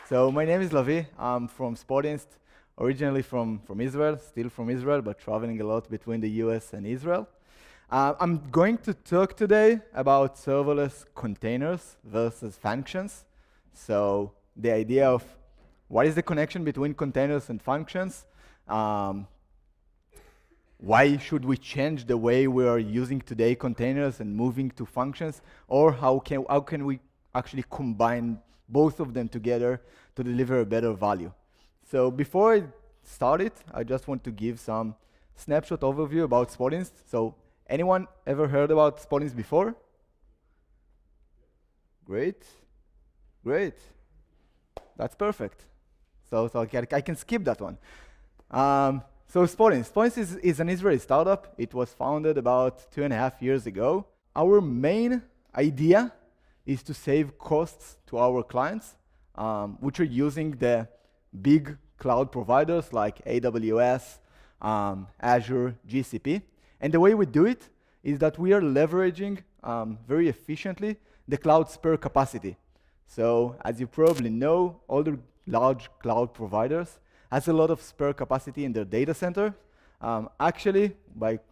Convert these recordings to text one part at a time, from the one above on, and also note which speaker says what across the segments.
Speaker 1: So my name is Lavi. I'm from spuninst, originally from Israel, still from Israel, but traveling a lot between the US and Israel. I'm going to talk today about serverless containers versus functions. So the idea of what is the connection between containers and functions? Why should we change the way we are using today containers and moving to functions? Or how can we actually combine both of them together to deliver a better value? So before I start it, I just want to give some snapshot overview about spuninst. So anyone ever heard about spuninst before? Great. Great. That's perfect. So I can skip that one. So spuninst is an Israeli startup. It was founded about 2.5 years ago. Our main idea is to save costs to our clients, which are using the big cloud providers like AWS, Azure, GCP. And the way we do it is that we are leveraging very efficiently the cloud spare capacity. So as you probably know, all the large cloud providers has a lot of spare capacity in their data center. Actually,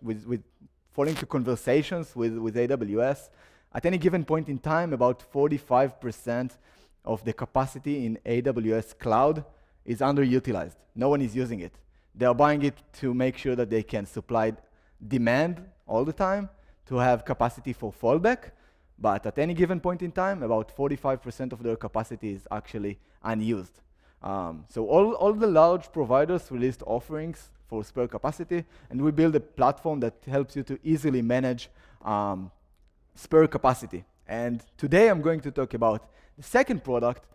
Speaker 1: with falling to conversations with AWS, at any given point in time, about 45% of the capacity in AWS cloud is underutilized. No one is using it. They are buying it to make sure that they can supply demand all the time, to have capacity for fallback. But at any given point in time, about 45% of their capacity is actually unused. So all the large providers released offerings for spare capacity, and we build a platform that helps you to easily manage spare capacity. And today I'm going to talk about the second product,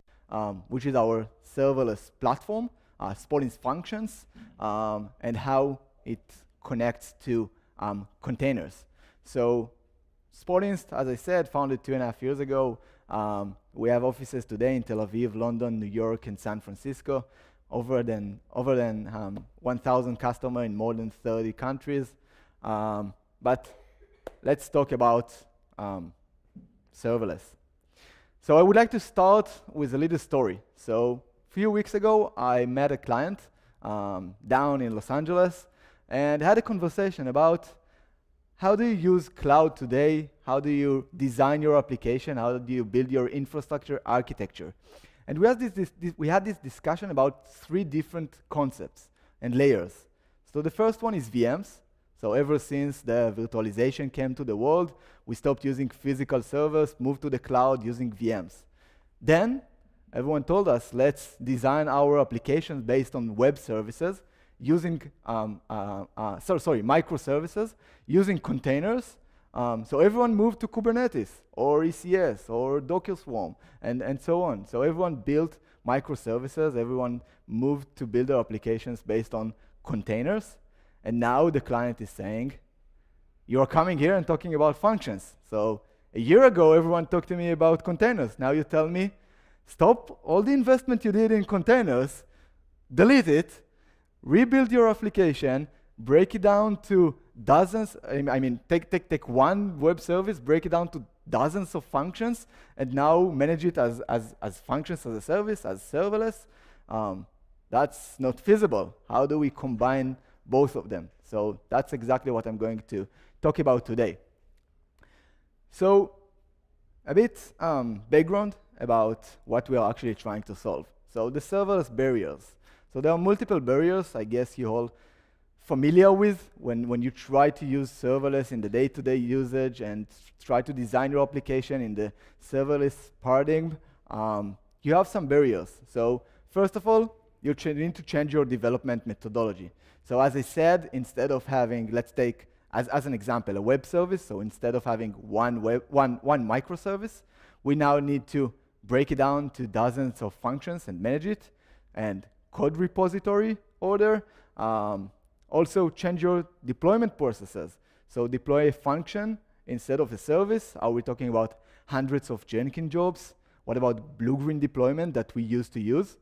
Speaker 1: which is our serverless platform, spuninst functions, and how it connects to containers. So spuninst, as I said, founded 2.5 years ago. We have offices today in Tel Aviv, London, New York, and San Francisco. Over than 1,000 customers in more than 30 countries. But let's talk about serverless. So I would like to start with a little story. So a few weeks ago, I met a client down in Los Angeles and had a conversation about how do you use cloud today? How do you design your application? How do you build your infrastructure architecture? And we had this discussion about 3 different concepts and layers. So the first one is VMs. So ever since the virtualization came to the world, we stopped using physical servers, moved to the cloud using VMs. Then everyone told us, let's design our applications based on web services, using microservices, using containers. So everyone moved to Kubernetes or ECS or Docker Swarm and so on. So everyone built microservices. Everyone moved to build their applications based on containers. And now the client is saying, you're coming here and talking about functions. So a year ago, everyone talked to me about containers. Now you tell me, stop all the investment you did in containers, delete it, rebuild your application, break it down to dozens. Take one web service, break it down to dozens of functions, and now manage it as functions as a service, as serverless. That's not feasible. How do we combine both of them? So that's exactly what I'm going to talk about today. So a bit background about what we are actually trying to solve. So the serverless barriers. So there are multiple barriers, I guess you all familiar with when you try to use serverless in the day-to-day usage and try to design your application in the serverless paradigm. You have some barriers. So first of all, you need to change your development methodology. So as I said, instead of having, let's take as an example, a web service. So instead of having one microservice, we now need to break it down to dozens of functions and manage it, and code repository order. Also change your deployment processes. So deploy a function instead of a service. Are we talking about hundreds of Jenkins jobs? What about blue-green deployment that we used to use?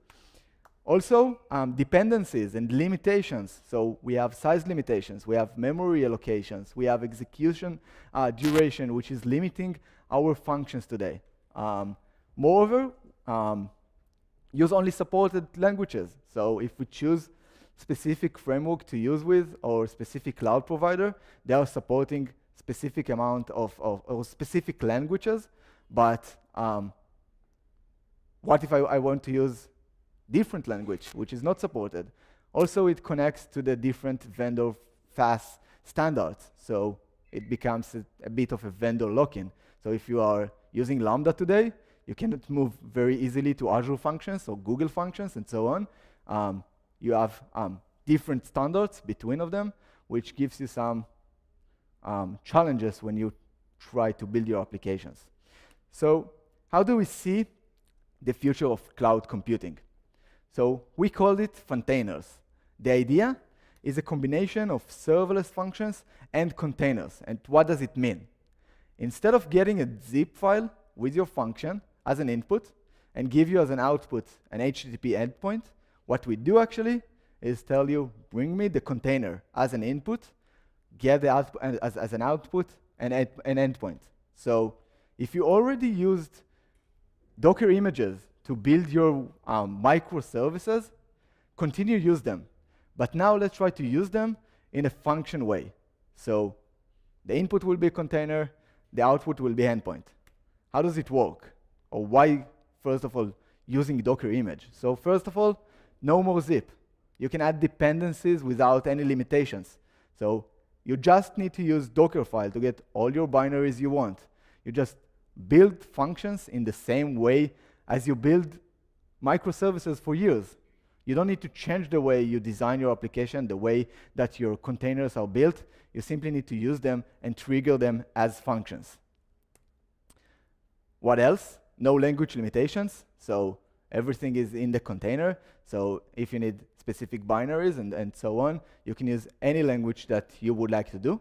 Speaker 1: Also, dependencies and limitations. So we have size limitations, we have memory allocations, we have execution duration, which is limiting our functions today. Moreover, use only supported languages. So if we choose specific framework to use with or specific cloud provider, they are supporting specific amount of or specific languages. But what if I want to use different language, which is not supported? Also, it connects to the different vendor FaaS standards. So it becomes a bit of a vendor lock-in. So if you are using Lambda today, you cannot move very easily to Azure functions or Google functions and so on. You have different standards between of them, which gives you some challenges when you try to build your applications. So how do we see the future of cloud computing? So we called it Funtainers. The idea is a combination of serverless functions and containers. And what does it mean? Instead of getting a zip file with your function as an input and give you as an output an HTTP endpoint, what we do actually is tell you, bring me the container as an input, get the output as an output, and an endpoint. So if you already used Docker images to build your microservices, continue to use them. But now let's try to use them in a function way. So the input will be a container, the output will be endpoint. How does it work? Or why, first of all, using Docker image? So first of all, no more zip. You can add dependencies without any limitations. So you just need to use Dockerfile to get all your binaries you want. You just build functions in the same way as you build microservices for years. You don't need to change the way you design your application, the way that your containers are built. You simply need to use them and trigger them as functions. What else? No language limitations. So everything is in the container. So if you need specific binaries and so on, you can use any language that you would like to do.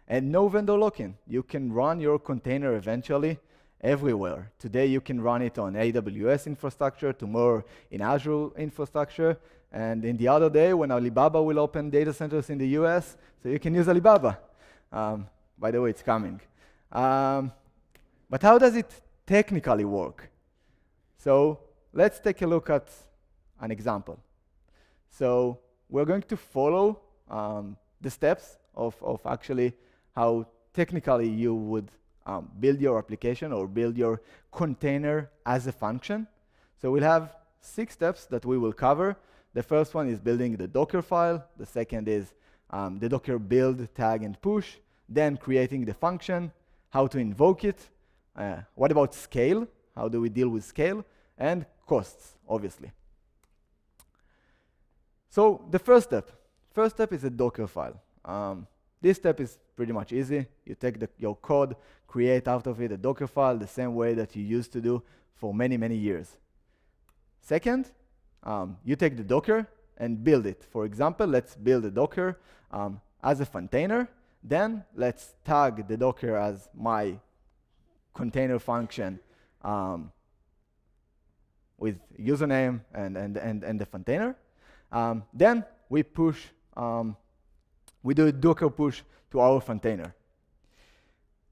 Speaker 1: And no vendor lock-in. You can run your container eventually everywhere. Today you can run it on AWS infrastructure, tomorrow in Azure infrastructure, and in the other day when Alibaba will open data centers in the US, so you can use Alibaba. By the way, it's coming. But how does it technically work? So let's take a look at an example. So we're going to follow the steps of actually how technically you would build your application or build your container as a function. So we'll have 6 steps that we will cover. The first one is building the Dockerfile. The second is the Docker build, tag, and push. Then creating the function, how to invoke it. What about scale? How do we deal with scale? And costs, obviously. So the first step is a Dockerfile. This step is pretty much easy. You take your code, create out of it a Dockerfile the same way that you used to do for many, many years. Second, you take the Docker and build it. For example, let's build a Docker as a container. Then let's tag the Docker as my container function with username and the container. Then we push, we do a Docker push to our container.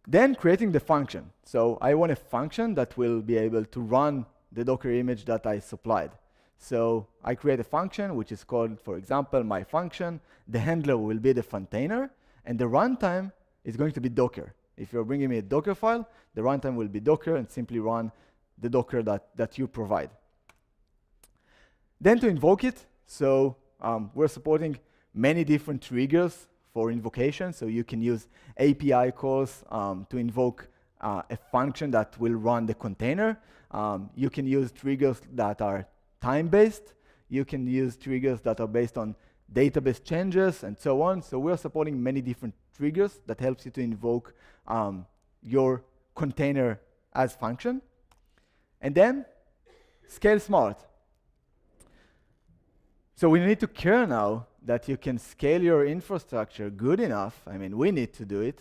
Speaker 1: Then creating the function. So I want a function that will be able to run the Docker image that I supplied. So I create a function which is called, for example, my function. The handler will be the container, and the runtime is going to be Docker. If you're bringing me a Docker file, the runtime will be Docker and simply run the Docker that you provide. Then to invoke it, so we're supporting many different triggers for invocation. So you can use API calls to invoke a function that will run the container. You can use triggers that are time-based. You can use triggers that are based on database changes and so on. So we're supporting many different triggers that helps you to invoke your container as function. And then scale smart. So we need to care now that you can scale your infrastructure good enough. I mean, we need to do it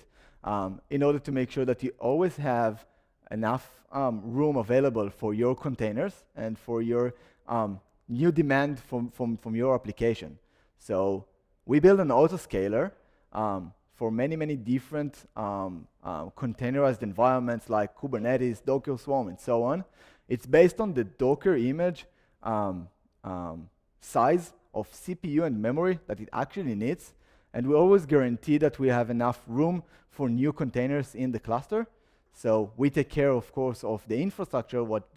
Speaker 1: in order to make sure that you always have enough room available for your containers and for your new demand from your application. So we build an autoscaler for many, many different containerized environments like Kubernetes, Docker Swarm, and so on. It's based on the Docker image size of CPU and memory that it actually needs, and we always guarantee that we have enough room for new containers in the cluster. So we take care, of course, of the infrastructure, what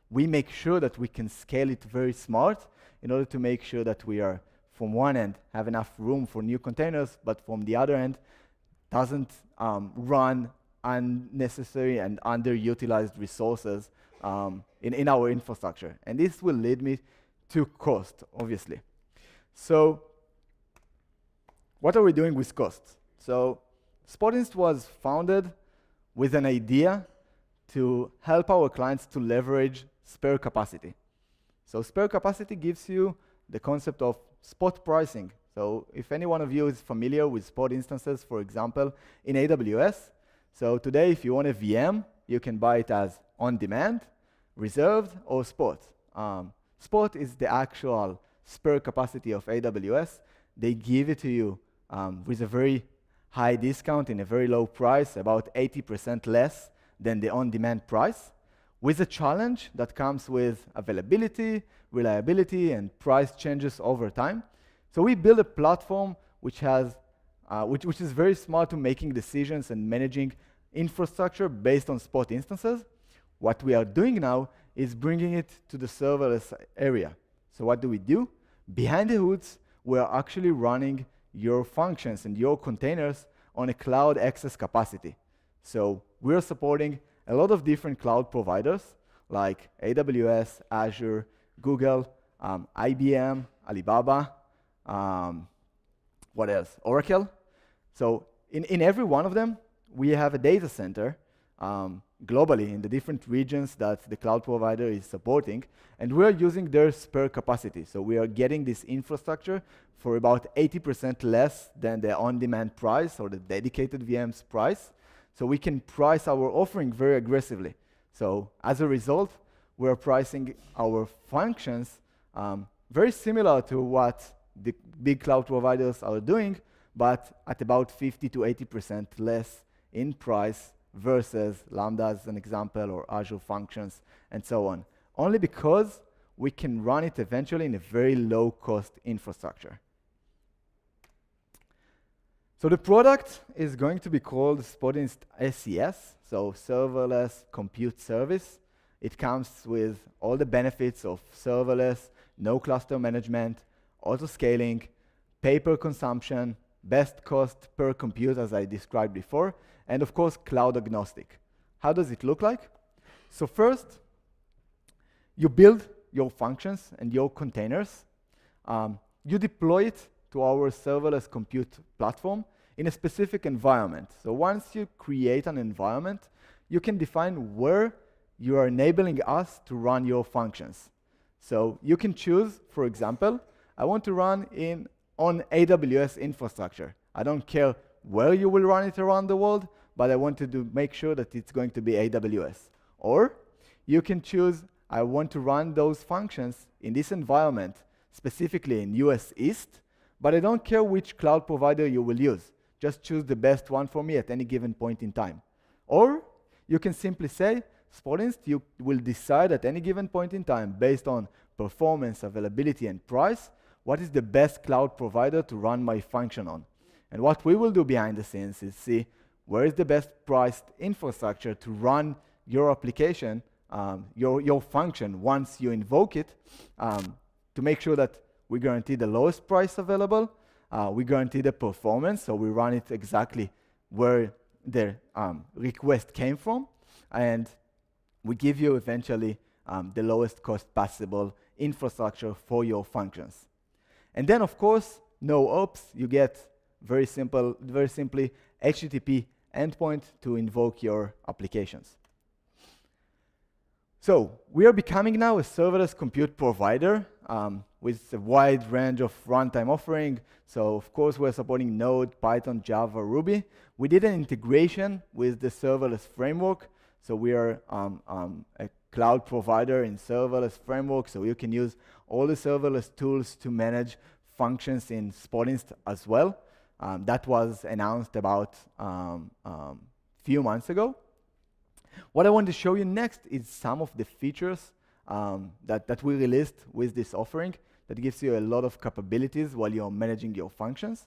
Speaker 1: we make sure that we can scale it very smart in order to make sure that we are, from one end, have enough room for new containers, but from the other end, doesn't run unnecessary and underutilized resources in our infrastructure. And this will lead me to cost, obviously. So what are we doing with costs? So spuninst was founded with an idea to help our clients to leverage spare capacity. So spare capacity gives you the concept of spot pricing. So if any one of you is familiar with spot instances, for example, in AWS, so today if you want a VM, you can buy it as on-demand, reserved, or spot. Spot is the actual spare capacity of AWS. They give it to you with a very high discount in a very low price, about 80% less than the on-demand price, with a challenge that comes with availability, reliability, and price changes over time. So we build a platform which has, which is very smart to making decisions and managing infrastructure based on spot instances. What we are doing now is bringing it to the serverless area. So what do? Behind the hoods, we are actually running your functions and your containers on a cloud access capacity. So we're supporting a lot of different cloud providers like AWS, Azure, Google, IBM, Alibaba, what else? Oracle. So in every one of them, we have a data center globally in the different regions that the cloud provider is supporting, and we're using their spare capacity. So we are getting this infrastructure for about 80% less than the on-demand price or the dedicated VM's price. So we can price our offering very aggressively. So as a result, we're pricing our functions very similar to what the big cloud providers are doing, but at about 50 to 80% less in price versus Lambda as an example, or Azure Functions, and so on. Only because we can run it eventually in a very low-cost infrastructure. So the product is going to be called spuninst SES, so Serverless Compute Service. It comes with all the benefits of serverless, no cluster management, auto-scaling, pay-per consumption, best cost per compute, as I described before, and of course, cloud agnostic. How does it look like? So first, you build your functions and your containers. You deploy it to our serverless compute platform in a specific environment. So once you create an environment, you can define where you are enabling us to run your functions. So you can choose, for example, I want to run on AWS infrastructure. I don't care where you will run it around the world, but I want to make sure that it's going to be AWS. Or you can choose, I want to run those functions in this environment, specifically in US East, but I don't care which cloud provider you will use. Just choose the best one for me at any given point in time. Or you can simply say, spuninst, you will decide at any given point in time, based on performance, availability, and price, what is the best cloud provider to run my function on. And what we will do behind the scenes is see where is the best priced infrastructure to run your application, your function once you invoke it, to make sure that we guarantee the lowest price available, we guarantee the performance, so we run it exactly where the request came from, and we give you eventually the lowest cost possible infrastructure for your functions. And then, of course, no ops. You get very simply HTTP endpoint to invoke your applications. So we are becoming now a serverless compute provider with a wide range of runtime offering. So of course, we're supporting Node, Python, Java, Ruby. We did an integration with the serverless framework. So we are a cloud provider in serverless framework, so you can use all the serverless tools to manage functions in spuninst as well. That was announced about few months ago. What I want to show you next is some of the features that we released with this offering that gives you a lot of capabilities while you're managing your functions.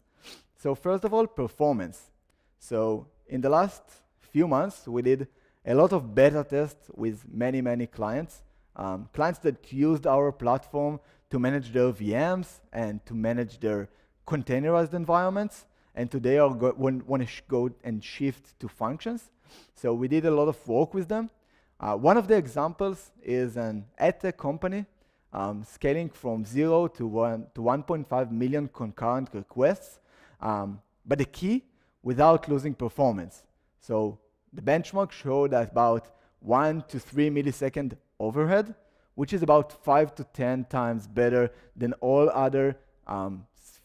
Speaker 1: So first of all, performance. So in the last few months, we did a lot of beta tests with many, many clients. Clients that used our platform to manage their VMs and to manage their containerized environments, and today want to go and shift to functions. So we did a lot of work with them. One of the examples is an edtech company scaling from 0 to 1.5 million concurrent requests, but the key, without losing performance. So the benchmark showed that about 1 to 3 millisecond overhead, which is about 5 to 10 times better than all other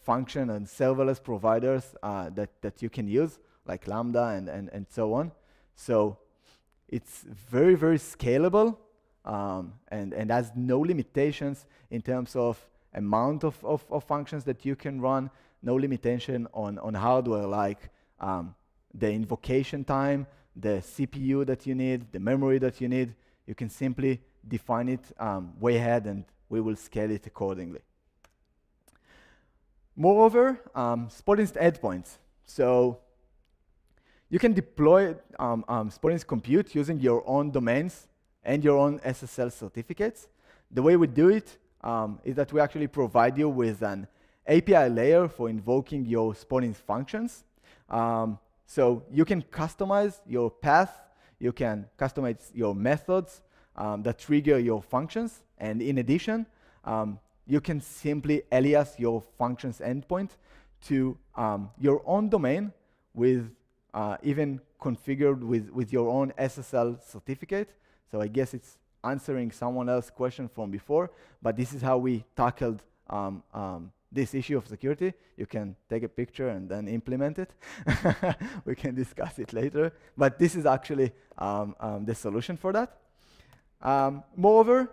Speaker 1: function and serverless providers that you can use, like Lambda and so on. So it's very, very scalable and has no limitations in terms of amount of functions that you can run, no limitation on hardware like the invocation time, the CPU that you need, the memory that you need. You can simply define it way ahead and we will scale it accordingly. Moreover, spuninst endpoints. So you can deploy spuninst compute using your own domains and your own SSL certificates. The way we do it is that we actually provide you with an API layer for invoking your spuninst functions. So you can customize your path, you can customize your methods that trigger your functions, and in addition, you can simply alias your functions endpoint to your own domain with even configured with your own SSL certificate. So I guess it's answering someone else's question from before, but this is how we tackled this issue of security. You can take a picture and then implement it. We can discuss it later, but this is actually the solution for that. Moreover,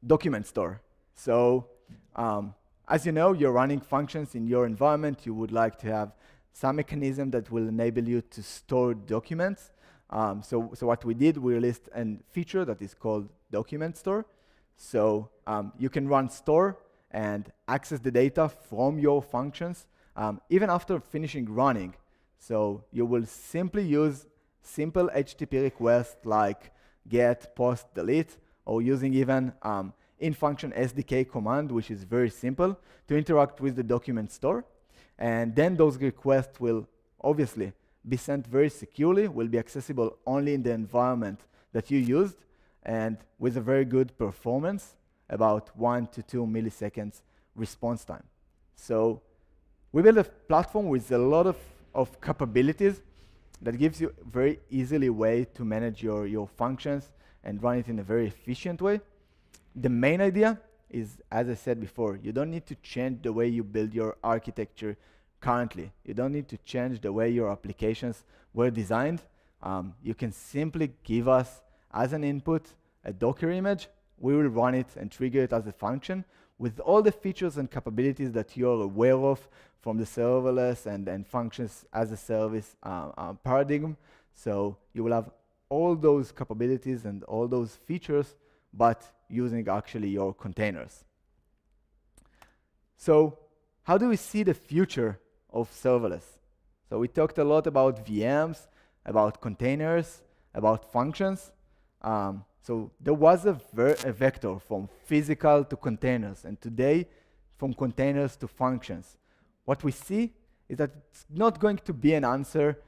Speaker 1: document store. So as you know, you're running functions in your environment. You would like to have some mechanism that will enable you to store documents. So what we did, we released a feature that is called document store. So you can run store and access the data from your functions even after finishing running. So you will simply use simple HTTP requests like get, post, delete, or using even in-function SDK command, which is very simple, to interact with the document store. And then those requests will obviously be sent very securely, will be accessible only in the environment that you used, and with a very good performance, about 1 to 2 milliseconds response time. So we built a platform with a lot of capabilities that gives you a very easily way to manage your functions and run it in a very efficient way. The main idea is, as I said before, you don't need to change the way you build your architecture currently. You don't need to change the way your applications were designed. You can simply give us as an input a Docker image. We will run it and trigger it as a function with all the features and capabilities that you're aware of from the serverless and functions as a service paradigm. So you will have all those capabilities and all those features, but using actually your containers. So how do we see the future of serverless? So we talked a lot about VMs, about containers, about functions. So there was a vector from physical to containers, and today from containers to functions. What we see is that it's not going to be an answer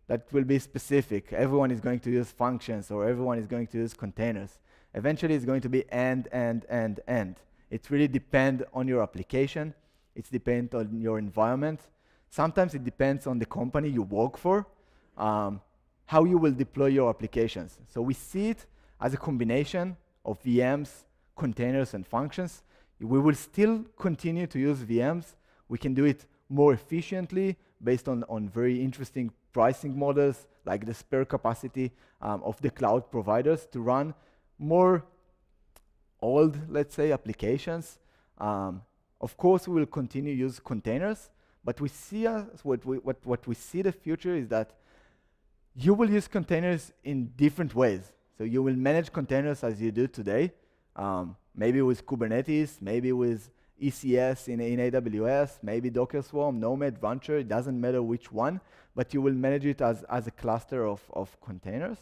Speaker 1: that will be specific. Everyone is going to use functions or everyone is going to use containers. Eventually it's going to be and. It really depends on your application. It depends on your environment. Sometimes it depends on the company you work for, how you will deploy your applications. So we see it as a combination of VMs, containers, and functions. We will still continue to use VMs. We can do it more efficiently based on very interesting pricing models like the spare capacity of the cloud providers to run more old, let's say, applications. Of course, we will continue to use containers, but we see what we see the future is that you will use containers in different ways. So you will manage containers as you do today, maybe with Kubernetes, maybe with ECS in AWS, maybe Docker Swarm, Nomad, Rancher, it doesn't matter which one, but you will manage it as a cluster of containers.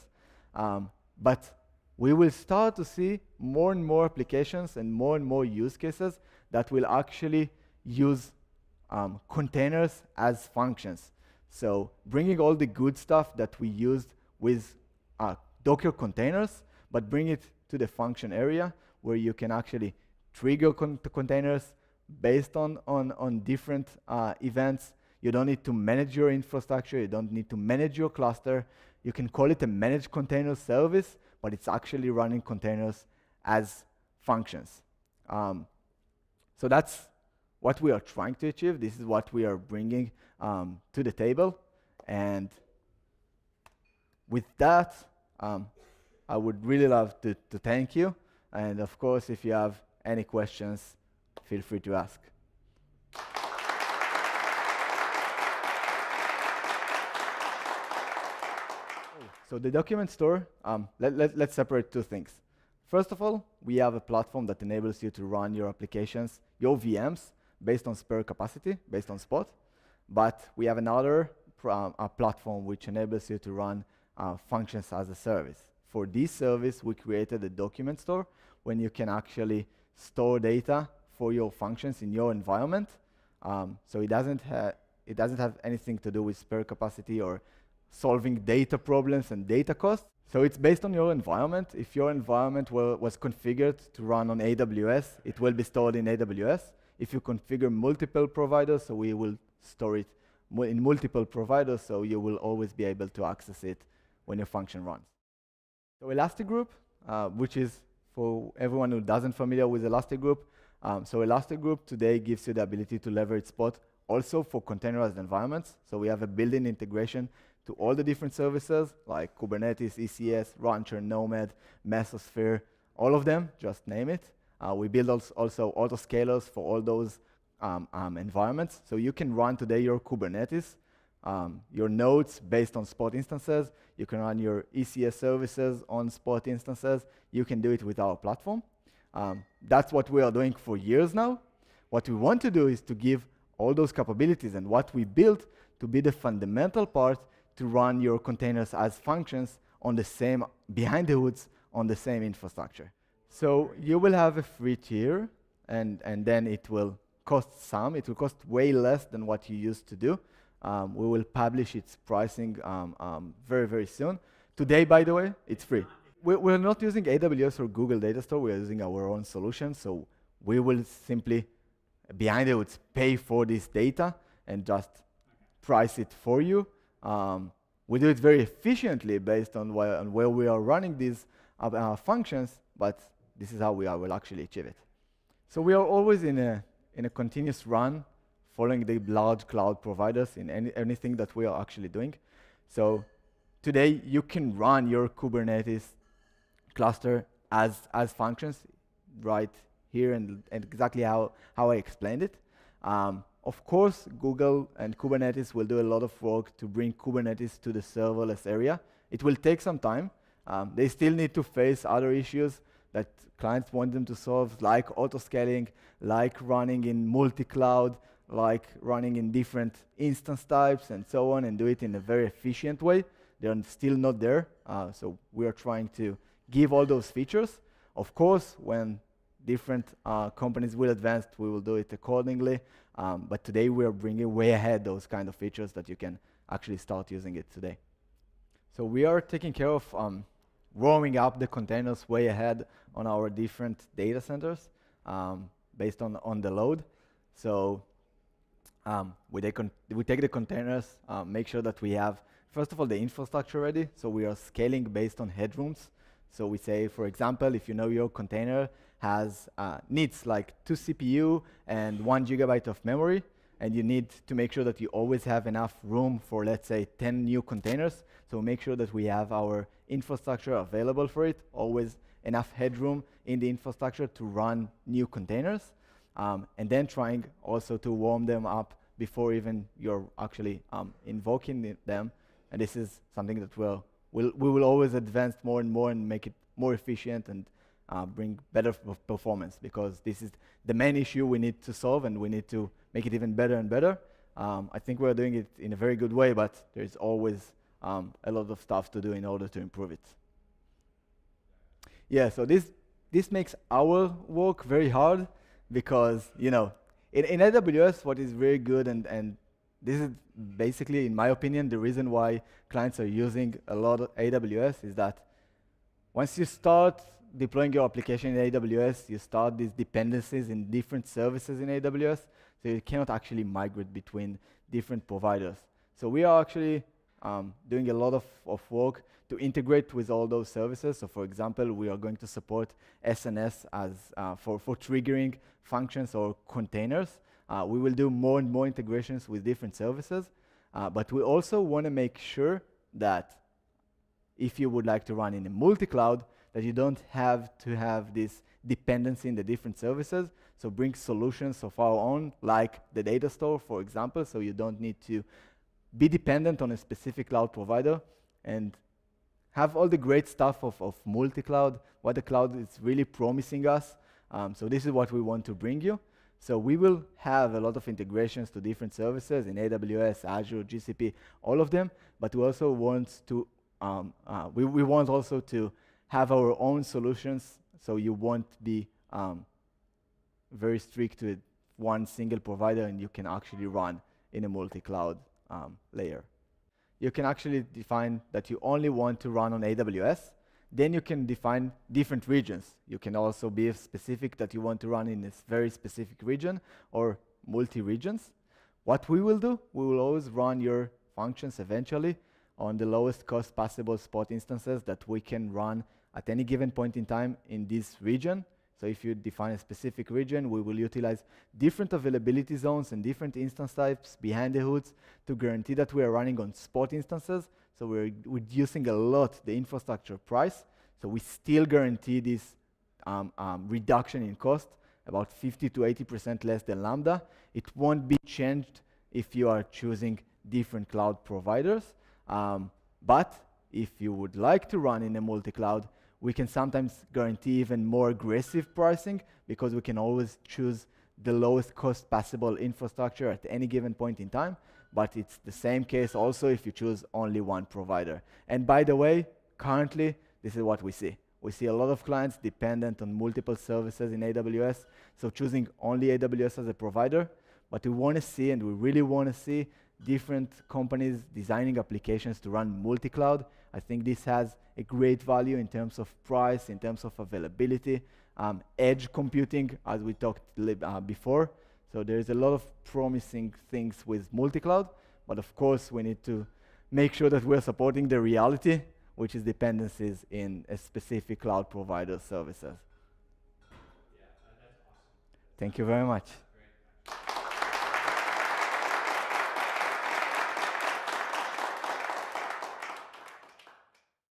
Speaker 1: But we will start to see more and more applications and more use cases that will actually use containers as functions. So bringing all the good stuff that we used with Docker containers, but bring it to the function area where you can actually trigger containers based on different events. You don't need to manage your infrastructure. You don't need to manage your cluster. You can call it a managed container service, but it's actually running containers as functions. So that's what we are trying to achieve. This is what we are bringing to the table. And with that, I would really love to thank you. And of course, if you have any questions, feel free to ask. So the document store, let's separate two things. First of all, we have a platform that enables you to run your applications, your VMs, based on spare capacity, based on Spot. But we have another platform which enables you to run functions as a service. For this service, we created a document store when you can actually store data for your functions in your environment. So it doesn't have anything to do with spare capacity or solving data problems and data costs. So it's based on your environment. If your environment was configured to run on AWS, it will be stored in AWS. If you configure multiple providers, so we will store it in multiple providers, so you will always be able to access it when your function runs. So Elastic Group, which is for everyone who doesn't familiar with Elastic Group, so Elastic Group today gives you the ability to leverage Spot also for containerized environments. So we have a built-in integration to all the different services like Kubernetes, ECS, Rancher, Nomad, Mesosphere, all of them, just name it. We build also autoscalers for all those environments. So you can run today your Kubernetes, your nodes based on Spot instances. You can run your ECS services on Spot instances. You can do it with our platform. That's what we are doing for years now. What we want to do is to give all those capabilities and what we built to be the fundamental part to run your containers as functions on the same, behind the hoods, on the same infrastructure. So you will have a free tier, and then it will cost some. It will cost way less than what you used to do. We will publish its pricing very soon. Today, by the way, it's free. We're not using AWS or Google Datastore. We're using our own solution. So we will simply, behind the hoods, pay for this data and just price it for you. We do it very efficiently based on where we are running these functions, but this is how we will actually achieve it. So we are always in a continuous run, following the large cloud providers in anything that we are actually doing. So today you can run your Kubernetes cluster as functions right here and exactly how I explained it. Of course, Google and Kubernetes will do a lot of work to bring Kubernetes to the serverless area. It will take some time. They still need to face other issues that clients want them to solve, like autoscaling, like running in multi-cloud, like running in different instance types and so on, and do it in a very efficient way. They're still not there, so we are trying to give all those features. Of course, when different companies will advance, we will do it accordingly. But today we are bringing way ahead those kind of features that you can actually start using it today. So we are taking care of warming up the containers way ahead on our different data centers based on the load. So we take the containers, make sure that we have, first of all, the infrastructure ready. So we are scaling based on headrooms. So we say, for example, if you know your container has needs like 2 CPU and 1 GB of memory, and you need to make sure that you always have enough room for, let's say, 10 new containers. So make sure that we have our infrastructure available for it, always enough headroom in the infrastructure to run new containers, and then trying also to warm them up before even you're actually invoking them. And this is something that we will always advance more and more and make it more efficient and bring better performance, because this is the main issue we need to solve, and we need to make it even better and better. I think we're doing it in a very good way, but there's always a lot of stuff to do in order to improve it. Yeah, so this makes our work very hard, because in AWS, what is very good, and this is basically, in my opinion, the reason why clients are using a lot of AWS, is that once you start deploying your application in AWS, you start these dependencies in different services in AWS, so you cannot actually migrate between different providers. So we are actually doing a lot of work to integrate with all those services. So for example, we are going to support SNS as for triggering functions or containers. We will do more and more integrations with different services, but we also want to make sure that if you would like to run in a multi-cloud, that you don't have to have this dependency in the different services. So bring solutions of our own, like the Datastore, for example, so you don't need to be dependent on a specific cloud provider, and have all the great stuff of multi-cloud, what the cloud is really promising us. So this is what we want to bring you. So we will have a lot of integrations to different services in AWS, Azure, GCP, all of them, but we also want to we want also to have our own solutions, so you won't be very strict with one single provider, and you can actually run in a multi-cloud layer. You can actually define that you only want to run on AWS. Then you can define different regions. You can also be specific that you want to run in this very specific region, or multi-regions. What we will do, we will always run your functions eventually on the lowest cost possible spot instances that we can run at any given point in time in this region. So if you define a specific region, we will utilize different availability zones and different instance types behind the hoods to guarantee that we are running on spot instances. So we're reducing a lot the infrastructure price. So we still guarantee this reduction in cost, about 50 to 80% less than Lambda. It won't be changed if you are choosing different cloud providers. But if you would like to run in a multi-cloud, we can sometimes guarantee even more aggressive pricing, because we can always choose the lowest cost possible infrastructure at any given point in time. But it's the same case also if you choose only one provider. And by the way, currently, this is what we see. We see a lot of clients dependent on multiple services in AWS, so choosing only AWS as a provider. But we want to see, and we really want to see, different companies designing applications to run multi-cloud. I think this has a great value in terms of price, in terms of availability, edge computing, as we talked before. So there's a lot of promising things with multi-cloud, but of course we need to make sure that we're supporting the reality, which is dependencies in a specific cloud provider services.
Speaker 2: Yeah, that's awesome.
Speaker 1: Thank you very much.